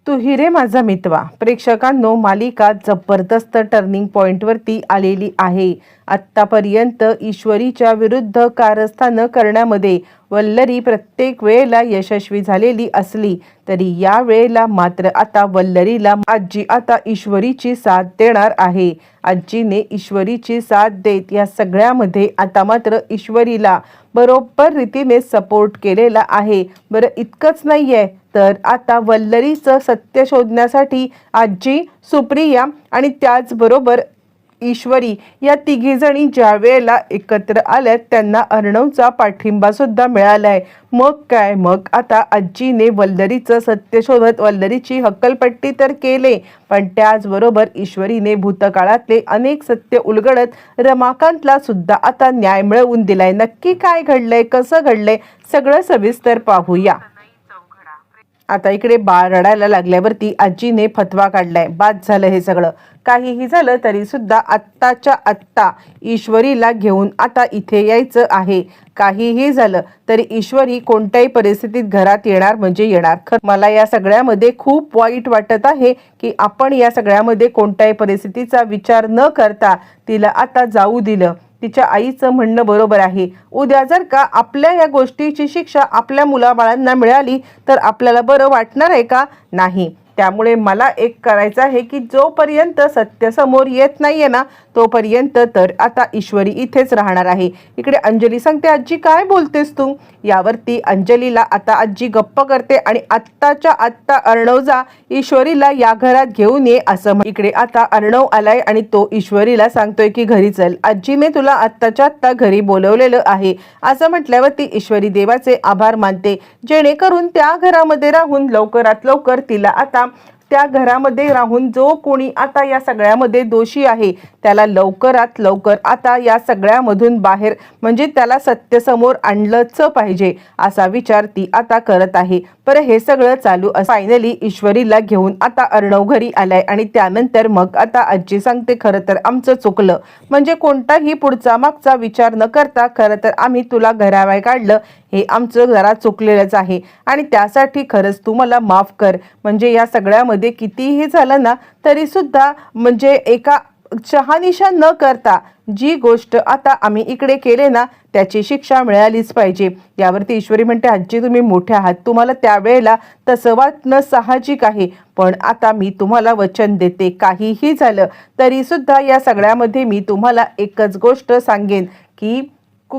तू हिरे माझा मितवा प्रेक्षकांनो, मालिका जबरदस्त टर्निंग पॉइंटवरती आलेली आहे। आत्तापर्यंत ईश्वरीच्या विरुद्ध कारस्थान करण्यामध्ये वल्लरी प्रत्येक वेळेला यशस्वी झालेली असली तरी या वेळेला मात्र आता वल्लरीला आजी आता ईश्वरीची साथ देणार आहे। आजीने ईश्वरीची साथ देत या सगळ्यामध्ये आता मात्र ईश्वरीला बरोबर रीतीने सपोर्ट केलेला आहे। बरं, इतकंच नाहीये तर आता वल्लरीचं सत्य शोधण्यासाठी आजी, सुप्रिया आणि त्याचबरोबर ईश्वरी या तिघीजणी ज्या वेळेला एकत्र आल्यात त्यांना अर्णवचा पाठिंबा सुद्धा मिळालाय। मग काय, मग आता आजीने वल्लरीचं सत्य शोधत वल्लरीची हक्कलपट्टी तर केले, पण त्याचबरोबर ईश्वरीने भूतकाळातले अनेक सत्य उलगडत रमाकांतला सुद्धा आता न्याय मिळवून दिलाय। नक्की काय घडलंय, कसं घडलंय, सगळं सविस्तर पाहूया। आता इकडे बाळ रडायला लागल्यावरती आजीने फतवा काढलाय, बाद झालं हे सगळं। काहीही झालं तरी सुद्धा आत्ताच्या आत्ता ईश्वरीला घेऊन आता इथे यायचं आहे। काहीही झालं तरी ईश्वरी कोणत्याही परिस्थितीत घरात येणार म्हणजे येणार। मला या सगळ्यामध्ये खूप वाईट वाटत आहे की आपण या सगळ्यामध्ये कोणत्याही परिस्थितीचा विचार न करता तिला आता जाऊ दिलं। तिच्या आईचं म्हणणं बरोबर आहे। उद्या जर का आपल्या या गोष्टीची शिक्षा आपल्या मुलाबाळांना मिळाली तर आपल्याला बरं वाटणार आहे का? नाही। त्यामुळे मला एक करायचं आहे की जोपर्यंत सत्य समोर येत नाहीये ना तोपर्यंत तर आता ईश्वरी इथेच राहणार आहे। इकडे अंजली सांगते, आजी काय बोलतेस तू? यावरती अंजलीला आता आजी गप्प करते आणि आत्ताच्या आत्ता अर्णव जा, ईश्वरीला या घरात घेऊन ये असं इकडे आता अर्णव आलाय आणि तो ईश्वरीला सांगतोय की घरी चल, आजीने तुला आत्ताच्या आत्ता घरी बोलवलेलं आहे असं म्हटल्यावरती ईश्वरी देवाचे आभार मानते, जेणेकरून त्या घरामध्ये राहून लवकरात लवकर तिला आता त्या घरामध्ये राहून जो कोणी आता या सगळ्यामध्ये दोषी आहे त्याला लवकरात लवकर आता या सगळ्यामधून बाहेर म्हणजे त्याला सत्य समोर आणलंच पाहिजे असा विचार ती आता करत आहे। पर हे सगळं चालू फायनली ईश्वरीला घेऊन आता अर्णव घरी आलाय आणि त्यानंतर मग आता आजी सांगते, खरं तर आमचं चुकलं, म्हणजे कोणताही पुढचा मागचा विचार न करता खरं तर आम्ही तुला घराबाहेर काढलं, हे आमचं जरा चुकलेलंच आहे आणि त्यासाठी खरंच तू मला माफ कर। म्हणजे या सगळ्यामध्ये कितीही झालं ना तरी सुद्धा म्हणजे एका शहानिशा न करता जी गोष्ट आता आम्ही इकडे केले ना त्याची शिक्षा मिळालीच पाहिजे। यावरती ईश्वरी म्हणते, आजी तुम्ही मोठे आहात, तुम्हाला त्यावेळेला तसं वाटणं साहजिक आहे, पण आता मी तुम्हाला वचन देते काहीही झालं तरी सुद्धा या सगळ्यामध्ये मी तुम्हाला एकच गोष्ट सांगेन की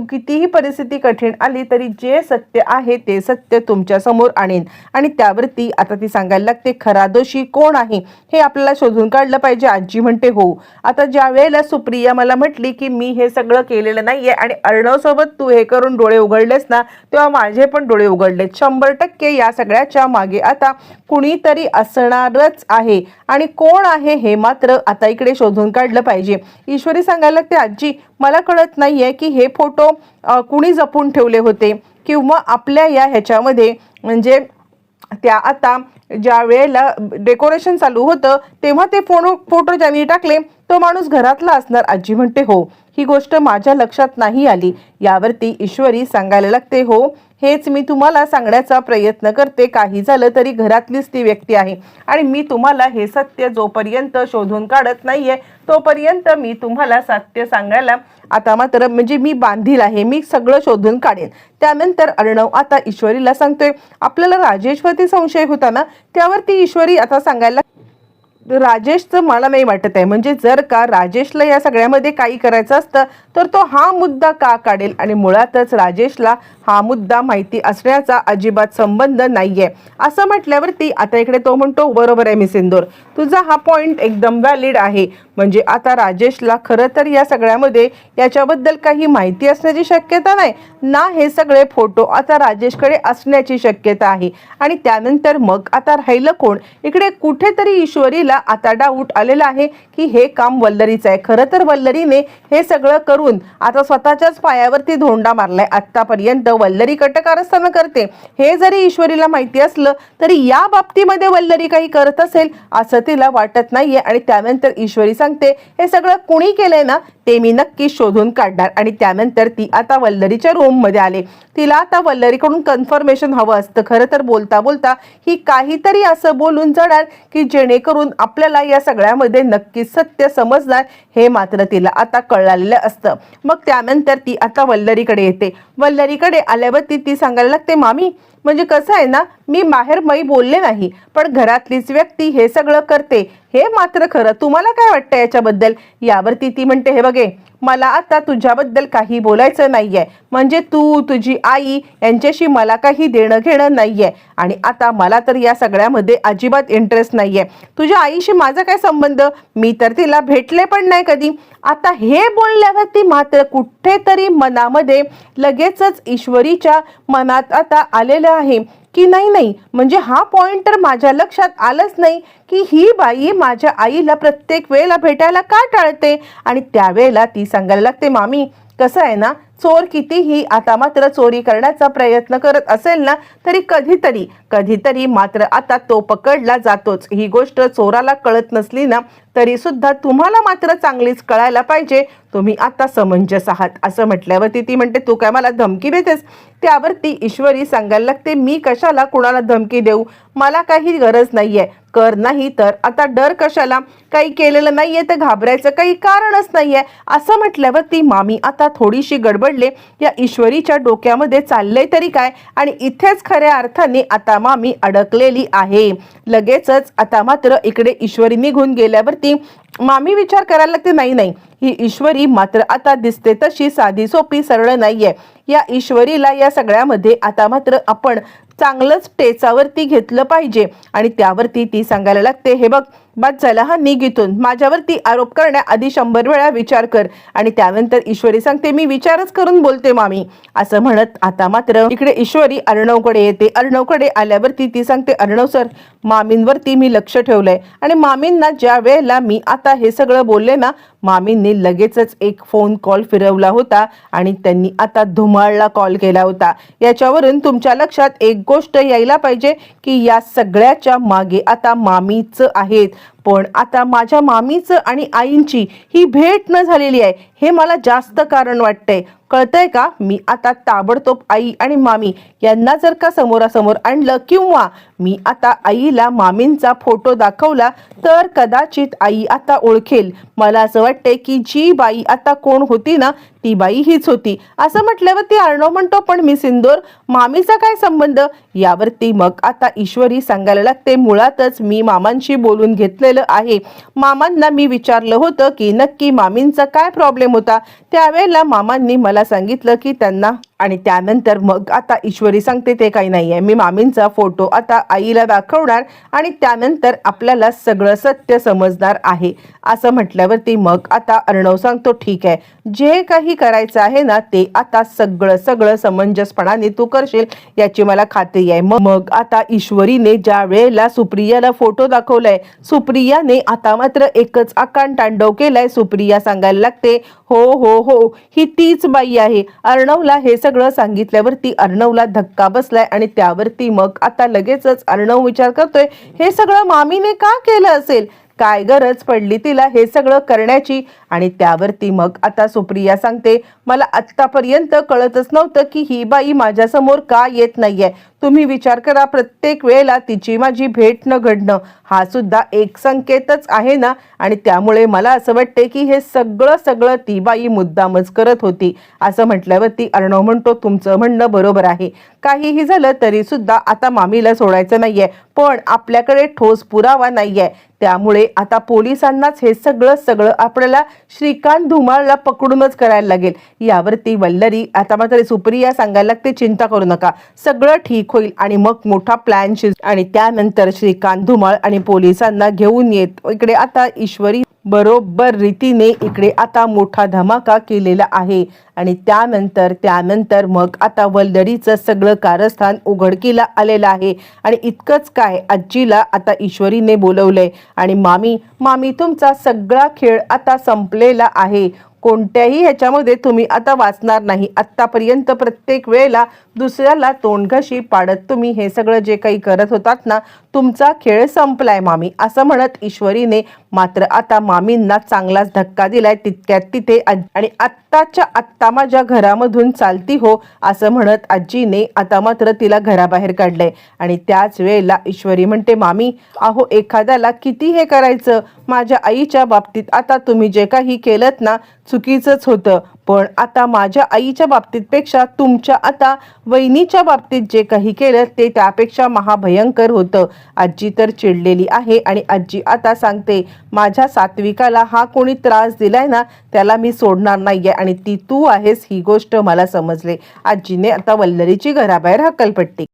कितीही परिस्थिती कठीण आली तरी जे सत्य आहे ते सत्य तुमच्या समोर आणेन। आणि त्यावरती आता ती सांगायला लागते, खरा दोषी कोण आहे हे आपल्याला शोधून काढलं पाहिजे। आजी म्हणते, हो, आता ज्या वेळेला सुप्रिया मला म्हटली की मी हे सगळं केलेलं नाहीये आणि अर्णव सोबत तू हे करून डोळे उघडलेस ना तेव्हा माझे पण डोळे उघडले। 100% या सगळ्याच्या मागे आता कुणीतरी असणारच आहे आणि कोण आहे हे मात्र आता इकडे शोधून काढलं पाहिजे। ईश्वरी सांगायला लागते, आजी मला कळत नाहीये की हे फोटो कुणी जपून ठेवले होते किंवा आपल्या या ह्याच्यामध्ये म्हणजे त्या आता ज्या वेळेला डेकोरेशन चालू होतं तेव्हा ते फोटो ज्यांनी टाकले तो माणूस घरातला असणार। आजी म्हणते, हो, ही गोष्ट माझ्या लक्षात नाही आली। यावरती ईश्वरी सांगायला लागते, हो, हेच मी तुम्हाला सांगण्याचा प्रयत्न करते, काही झालं तरी घरातलीच ती व्यक्ती आहे आणि मी तुम्हाला हे सत्य जोपर्यंत शोधून काढत नाहीये तोपर्यंत मी तुम्हाला सत्य सांगायला आता मात्र म्हणजे मी बांधील आहे, मी सगळं शोधून काढेन। त्यानंतर अर्णव आता ईश्वरीला सांगतोय, आपल्याला राजेशवरती संशय होता ना, त्यावरती ईश्वरी आता सांगायला, राजेशचं मला नाही वाटत आहे, म्हणजे जर का राजेशला या सगळ्यामध्ये काही करायचं असतं तर तो हा मुद्दा का काढेल आणि मुळातच राजेशला हा मुद्दा माहिती असण्याचा अजिबात संबंध नाहीये असं म्हटल्यावरती आता इकडे तो म्हणतो, बरोबर आहे मिस इंदोर, तुझा हा पॉइंट एकदम व्हॅलिड आहे। म्हणजे आता राजेशला खरं तर या सगळ्यामध्ये याच्याबद्दल काही माहिती असण्याची शक्यता नाही ना, हे सगळे फोटो आता राजेशकडे असण्याची शक्यता आहे। आणि त्यानंतर मग आता राहिलं कोण? इकडे कुठेतरी ईश्वरीला आता डाऊट आलेला आहे की हे काम वल्लरीचं आहे। खरं तर वल्लरीने हे सगळं करून आता स्वतःच्याच पायावरती धोंडा मारलाय। आतापर्यंत वल्लरी कटकारस्थान करते हे जरी ईश्वरीला माहिती असलं तरी या बाबतीमध्ये वल्लरी काही करत असेल असं तिला वाटत नाहीये। आणि त्यानंतर ईश्वरी सांगते, हे सगळं कुणी केलंय ना ते मी नक्की शोधून काढणार। आणि त्यानंतर ती आता वल्लरीच्या रूम रूममध्ये आले. तिला आता वल्लरीकडून कन्फर्मेशन हवं असतं. खरं तर बोलता बोलता ही काहीतरी असं बोलून जाणार की जेणेकरून आपल्याला या सगळ्यामध्ये नक्कीच सत्य समजणार हे मात्र तिला आता कळलेलं असतं. मग त्यानंतर ती आता वल्लरीकडे येते. वल्लरीकडे आल्यावरती ती सांगायला लागते, मामी म्हणजे कसं आहे ना, मी बाहेर बोलले नाही, पण घरातलीच व्यक्ती हे सगळं करते हे मात्र खरं. तुम्हाला काय वाटतं याच्याबद्दल? यावरती ती म्हणते, हे बघे, मला आता तुझ्याबद्दल काही बोलायचं नाहीये. म्हणजे तू, तुझी आई यांच्याशी मला काही देणं घेणं नाहीये आणि आता मला तर या सगळ्यामध्ये अजिबात इंटरेस्ट नाहीये. तुझ्या आईशी माझा काय संबंध? मी तर तिला भेटले पण नाही कधी. आता हे बोलल्यावरती मात्र कुठेतरी मनामध्ये लगेचच ईश्वरीच्या मनात आता आलेलं आहे की नाही म्हणजे हा पॉइंट तर माझ्या लक्षात आलंच नाही की ही बाई माझ्या आईला प्रत्येक वेळेला भेटायला का टाळते. आणि त्यावेळेला ती सांगायला लागते, मामी कसं आहे ना, चोर कितीही आता मात्र चोरी करण्याचा प्रयत्न करत असेल ना, तरी कधीतरी मात्र आता तो पकडला जातोच. ही गोष्ट चोराला कळत नसली ना तरी सुद्धा तुम्हाला मात्र चांगलीच कळायला पाहिजे. तुम्ही आता समंजस आहात. असं म्हटल्यावरती ती म्हणते, तू काय मला धमकी देतेस? त्यावरती ईश्वरी सांगायला लागते, मी कशाला कुणाला धमकी देऊ? मला काही गरज नाहीये. कर नाही तर आता डर कशाला? काही केलेलं नाहीये तर घाबरायचं काही कारणच नाहीये. असं म्हटल्यावरती मामी आता थोडीशी गडबडले. या ईश्वरीच्या डोक्यामध्ये चाललंय तरी काय? आणि इथेच खऱ्या अर्थाने आता मामी अडकलेली आहे. लगेचच आता मात्र इकडे ईश्वरी निघून गेल्यावरती मामी विचार करायला लागते, नाही ही ईश्वरी मात्र आता दिसते तशी साधी सोपी सरळ नाहीये. या ईश्वरीला या सगळ्यामध्ये आता मात्र आपण चांगलंच टेचावरती घेतलं पाहिजे. आणि त्यावरती ती सांगायला लागते, हे बघ, बाद झाला हा, निघ इथून. माझ्यावरती आरोप करण्याआधी 100 वेळा विचार कर. आणि त्यानंतर ईश्वरी सांगते, मी विचारच करून बोलते मामी. असं म्हणत आता मात्र इकडे ईश्वरी अर्णवकडे येते. अर्णवकडे आल्यावरती ती सांगते, अर्णव सर, मामींवरती मी लक्ष ठेवलंय आणि मामींना ज्या वेळेला मी आता हे सगळं बोलले ना, मामींनी लगेचच एक फोन कॉल फिरवला होता आणि त्यांनी आता धुमाळला कॉल केला होता. याच्यावरून तुमच्या लक्षात एक गोष्ट यायला पाहिजे की या सगळ्याच्या मागे आता मामीच आहेत. पण आता माझ्या मामीचं आणि आईंची ही भेट न झालेली आहे हे मला जास्त कारण वाटतंय. कळतंय का? मी आता ताबडतोब आई आणि मामी यांना जर का समोरासमोर आणलं किंवा मी आता आईला मामींचा फोटो दाखवला तर कदाचित आई आता ओळखेल. मला असं वाटतंय की जी बाई आता कोण होती ना ती बाई हीच होती. असं म्हटल्यावर ती अर्णव म्हणतो, पण मी सिंदूर, मामीचा काय संबंध? यावरती मग आता ईश्वरी सांगायला लागते, मुळातच मी मामांशी बोलून घेतलेलं आहे. मामांना मी विचारलं होतं की नक्की मामींचा काय प्रॉब्लेम होता. त्यावेळेला मामांनी मला सांगितलं की त्यांना, आणि त्यानंतर मग आता ईश्वरी सांगते, ते काही नाहीये, मी मामींचा फोटो आता आईला दाखवणार आणि त्यानंतर आपल्याला सगळं सत्य समजणार आहे. असं म्हटल्यावरती मग आता अर्णव सांगतो, ठीक आहे, जे काही करायचं आहे ना ते आता सगळं समंजसपणाने तू करशील याची मला खात्री आहे. मग आता ईश्वरीने ज्या वेळेला सुप्रियाला फोटो दाखवलाय, सुप्रियाने आता मात्र एकच आकांड तांडव केलाय. सुप्रिया सांगायला लागते, हो ही तीच बाई आहे. अर्णवला हे सगळं सांगितल्यावरती अर्णवला धक्का बसलाय आणि त्यावरती मग आता लगेचच अर्णव विचार करतोय, हे सगळं मामीने का केलं असेल? काय गरज पडली तिला हे सगळं करण्याची? आणि त्यावरती मग आता सुप्रिया सांगते, मला आत्तापर्यंत कळतच नव्हतं की ही बाई माझ्यासमोर का येत नाहीये. तुम्ही विचार करा, प्रत्येक वेळेला तिची माझी भेट न घडणं हा सुद्धा एक संकेतच आहे ना. आणि त्यामुळे मला असं वाटते की हे सगळं ती बाई मुद्दामच करत होती. असं म्हटल्यावरती अर्णव म्हणतो, तुमचं म्हणणं बरोबर आहे. काहीही झालं तरी सुद्धा आता मामीला सोडायचं नाहीये, पण आपल्याकडे ठोस पुरावा नाहीये. त्यामुळे आता पोलिसांनाच हे सगळं आपल्याला श्रीकांत धुमाळला पकडूनच करायला लागेल. यावरती वल्लरी आता मात्र सुप्रिया सांगायला लागते, चिंता करू नका, सगळं ठीक होईल. आणि मग मोठा प्लॅन आणि त्यानंतर श्रीकांत धुमाळ आणि पोलिसांना घेऊन येत इकडे आता ईश्वरी बरोबर रीतीने इकडे आता मोठा धमाका केलेला आहे. आणि त्यानंतर मग आता वल्लरीचं सगळं कारस्थान उघडकीला आलेलं आहे. आणि इतकंच काय, आजीला आता ईश्वरीने बोलवलंय आणि मामी तुमचा सगळा खेळ आता संपलेला आहे. कोणत्याही ह्याच्यामध्ये तुम्ही आता वाचणार नाही. आत्तापर्यंत प्रत्येक वेळेला दुसऱ्याला तोंडघशी पाडत तुम्ही हे सगळं जे काही करत होतात ना, तुमचा खेळ संपलाय मामी, असं म्हणत ईश्वरीने मात्र आता मामींना चांगलाच धक्का दिलाय. तितक्यात तिथे आणि आत्ताच्या आत्ता माझ्या घरामधून चालती हो, असं म्हणत आजीने आता मात्र तिला घराबाहेर काढलंय. आणि त्याच वेळेला ईश्वरी म्हणते, मामी अहो एखाद्याला किती हे करायचं, माझ्या आईच्या बाबतीत आता तुम्ही जे काही केलंत ना चुकीचंच होतं, पण आता माझ्या आईच्या बाबतीत पेक्षा तुमच्या आता वहिनीच्या बाबतीत जे काही केलं ते त्यापेक्षा महाभयंकर होतं. आजी तर चिडलेली आहे आणि आजी आता सांगते, माझ्या सात्विकाला हा कोणी त्रास दिलाय ना त्याला मी सोडणार नाहीये आणि ती तू आहेस ही गोष्ट मला समजले. आजीने आता वल्लरीची घराबाहेर हकलपट्टी